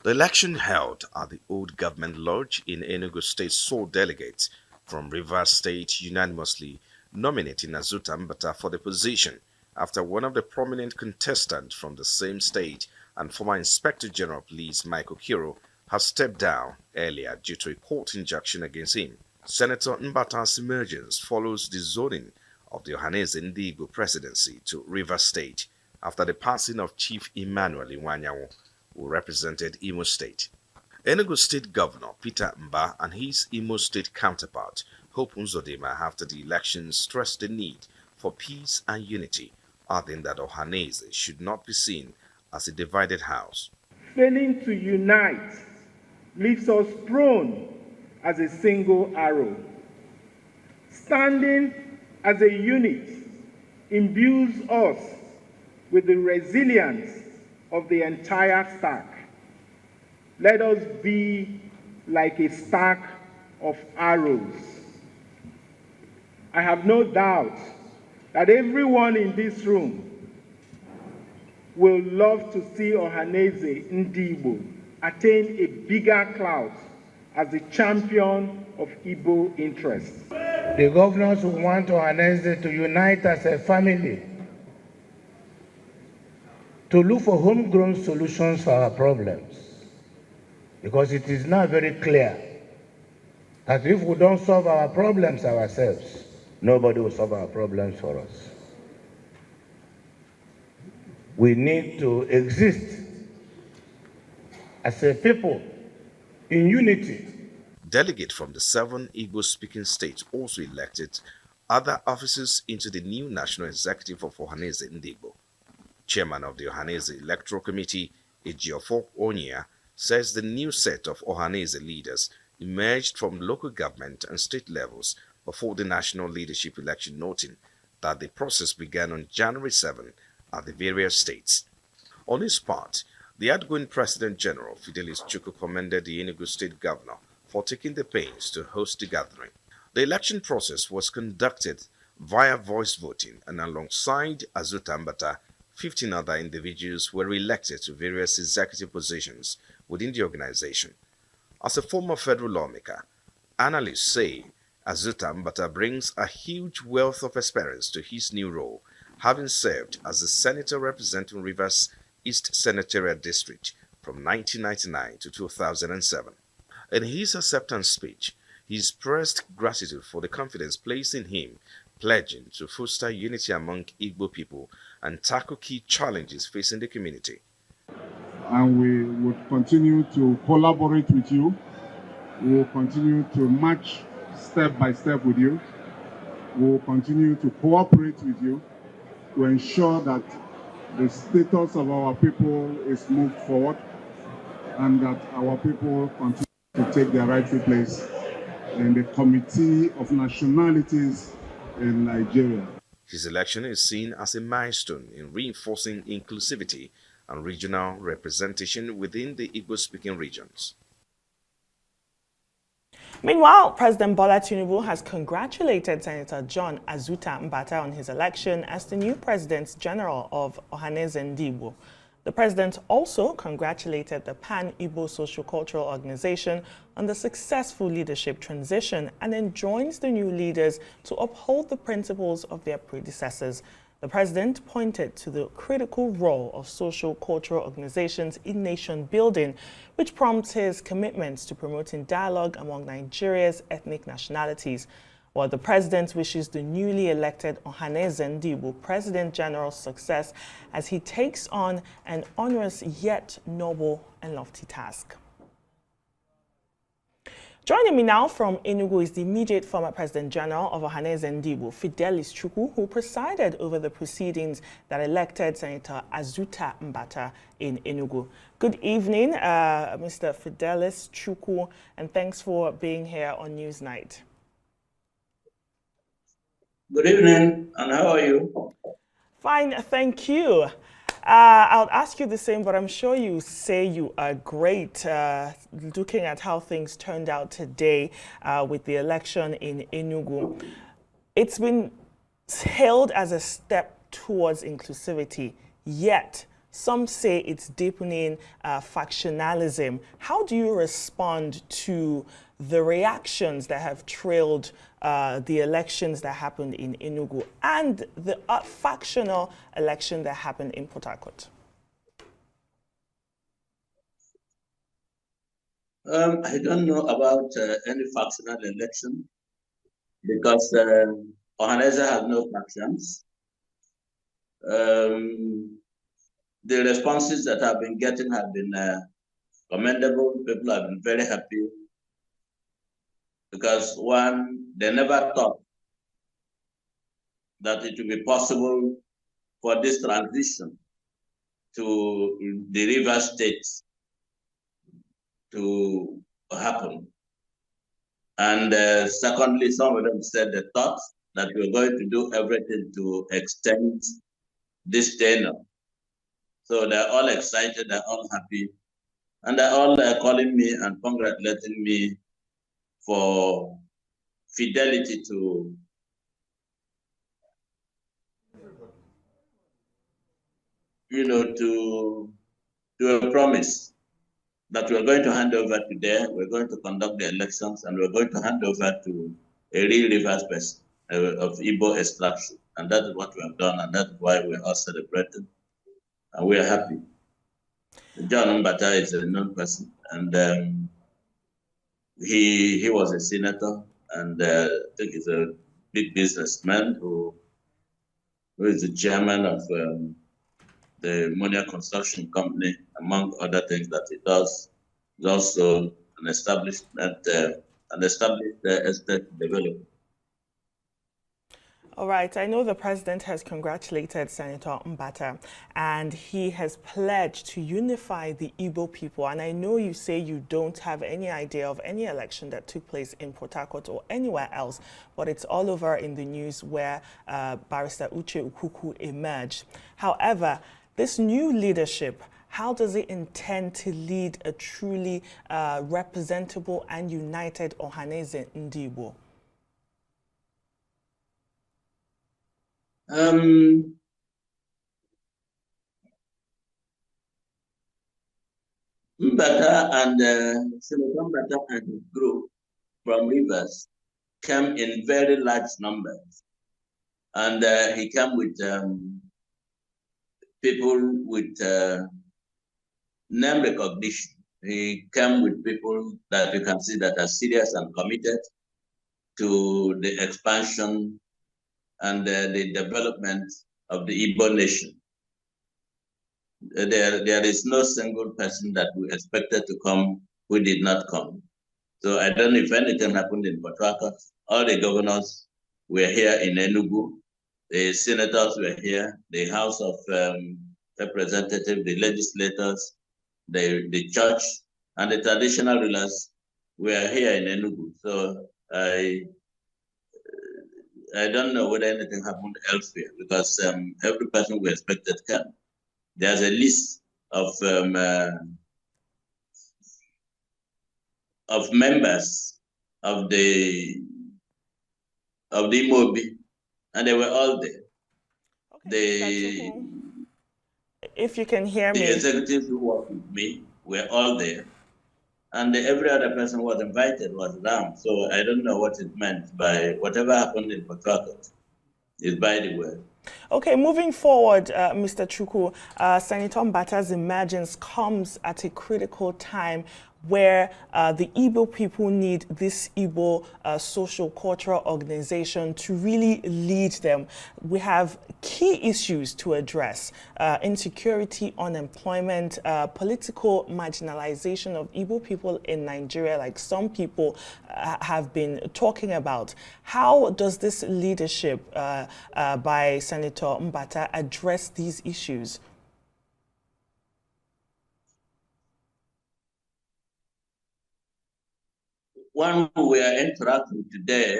The election held at the Old Government Lodge in Enugu State saw delegates from Rivers State unanimously nominating Azuta Mbata for the position after one of the prominent contestants from the same state and former Inspector General of Police Michael Kiro has stepped down earlier due to a court injunction against him. Senator Mbata's emergence follows the zoning of the Ohanaeze Ndigbo presidency to Rivers State after the passing of Chief Emmanuel Iwanyanwu, who represented Imo State. Enugu State Governor Peter Mba and his Imo State counterpart Hope Uzodimma after the election stressed the need for peace and unity, adding that Ohanaeze should not be seen as a divided house. Failing to unite leaves us prone as a single arrow. Standing as a unit imbues us with the resilience of the entire stack. Let us be like a stack of arrows. I have no doubt that everyone in this room will love to see Ohanaeze Ndigbo attain a bigger clout as the champion of Igbo interests. The governors who want Ohanaeze to unite as a family, to look for homegrown solutions for our problems. Because it is now very clear that if we don't solve our problems ourselves, nobody will solve our problems for us. We need to exist as a people in unity. Delegates from the 7 Igbo-speaking states also elected other officers into the new National Executive of Ohanaeze Ndigbo. Chairman of the Ohanaeze Electoral Committee, Ejiofor Onyia, says the new set of Ohanaeze leaders emerged from local government and state levels before the national leadership election, noting that the process began on January 7 at the various states. On his part, the outgoing President General Fidelis Chukwu commended the Enugu State Governor for taking the pains to host the gathering. The election process was conducted via voice voting, and alongside Azuta Mbata, 15 other individuals were elected to various executive positions within the organization. As a former federal lawmaker, analysts say Azuta Mbata brings a huge wealth of experience to his new role, having served as the senator representing Rivers East Senatorial District from 1999 to 2007. In his acceptance speech, he expressed gratitude for the confidence placed in him, pledging to foster unity among Igbo people and tackle key challenges facing the community. And we would continue to collaborate with you. We will continue to march step by step with you. We will continue to cooperate with you to ensure that the status of our people is moved forward and that our people continue to take their rightful place in the Committee of Nationalities in Nigeria. His election is seen as a milestone in reinforcing inclusivity and regional representation within the Igbo-speaking regions. Meanwhile, President Bola Tinubu has congratulated Senator John Azuta Mbata on his election as the new President General of Ohanaeze Ndigbo. The president also congratulated the Pan-Igbo Social-Cultural Organization on the successful leadership transition and enjoins the new leaders to uphold the principles of their predecessors. The president pointed to the critical role of social-cultural organizations in nation building, which prompts his commitments to promoting dialogue among Nigeria's ethnic nationalities. While the president wishes the newly elected Ohanaeze Ndigbo President General success as he takes on an onerous yet noble and lofty task. Joining me now from Enugu is the immediate former President General of Ohanaeze Ndigbo, Fidelis Chukwu, who presided over the proceedings that elected Senator Azuta Mbata in Enugu. Good evening, Mr. Fidelis Chukwu, and thanks for being here on Newsnight. Good evening, and how are you? Fine, thank you. I'll ask you the same, but I'm sure you say you are great looking at how things turned out today with the election in Enugu. It's been hailed as a step towards inclusivity, yet Some say it's deepening factionalism. How do you respond to the reactions that have trailed the elections that happened in Enugu and the factional election that happened in Port Harcourt? I don't know about any factional election because Ohanaeze has no factions. The responses that I've been getting have been commendable. People have been very happy because one, they never thought that it would be possible for this transition to the river states to happen. And secondly, some of them said they thought that we were going to do everything to extend this tenure. So they're all excited, they're all happy, and they're all calling me and congratulating me for fidelity to a promise that we're going to hand over today. We're going to conduct the elections, and we're going to hand over to a real reverse person of Igbo extraction. And that is what we have done, and that's why we're all celebrating, and we are happy. John Mbata is a known person, and he was a senator, and I think he's a big businessman who is the chairman of the Monia Construction Company, among other things that he does. He's also an established estate developer. All right, I know the president has congratulated Senator Mbata, and he has pledged to unify the Igbo people. And I know you say you don't have any idea of any election that took place in Port Harcourt or anywhere else, but it's all over in the news where Barrister Chukwu emerged. However, this new leadership, how does it intend to lead a truly representable and united Ohanaeze Ndigbo? Mbata and Senator Mbata and his group from Rivers came in very large numbers, and he came with people with name recognition. He came with people that you can see that are serious and committed to the expansion and the development of the Igbo nation. There is no single person that we expected to come who did not come. So I don't know if anything happened in Port Harcourt. All the governors were here in Enugu. The senators were here. The House of Representatives, the legislators, the church, and the traditional rulers were here in Enugu. So I don't know whether anything happened elsewhere because every person we expected came. There's a list of members of the MOBI, and they were all there. Okay, if you can hear me. The executives who worked with me were all there. And every other person who was invited was around. So I don't know what it meant by whatever happened in Port Harcourt is by the way. Okay, moving forward, Mr. Chukwu, Senator Mbata's emergence comes at a critical time where the Igbo people need this Igbo social cultural organization to really lead them. We have key issues to address: insecurity, unemployment, political marginalization of Igbo people in Nigeria, like some people have been talking about. How does this leadership by Senator Mbata address these issues? When we are interacting today,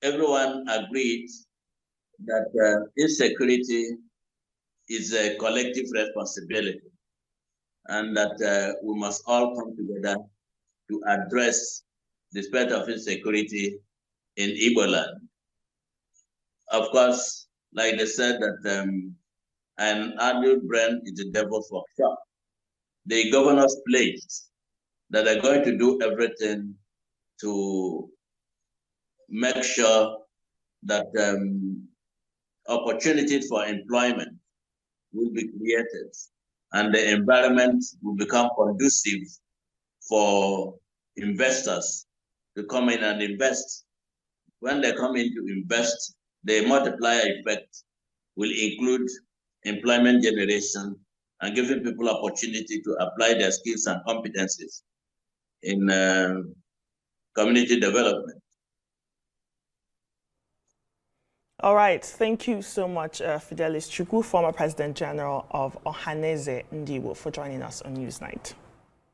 everyone agreed that insecurity is a collective responsibility, and that we must all come together to address the spread of insecurity in Igbo land. Of course, like they said that and idle brain is the devil's workshop. The governors pledged that they're going to do everything to make sure that opportunities for employment will be created and the environment will become conducive for investors to come in and invest. When they come in to invest, the multiplier effect will include employment generation and giving people opportunity to apply their skills and competencies in community development. All right, thank you so much, Fidelis Chukwu, former President General of Ohanaeze Ndigbo, for joining us on Newsnight.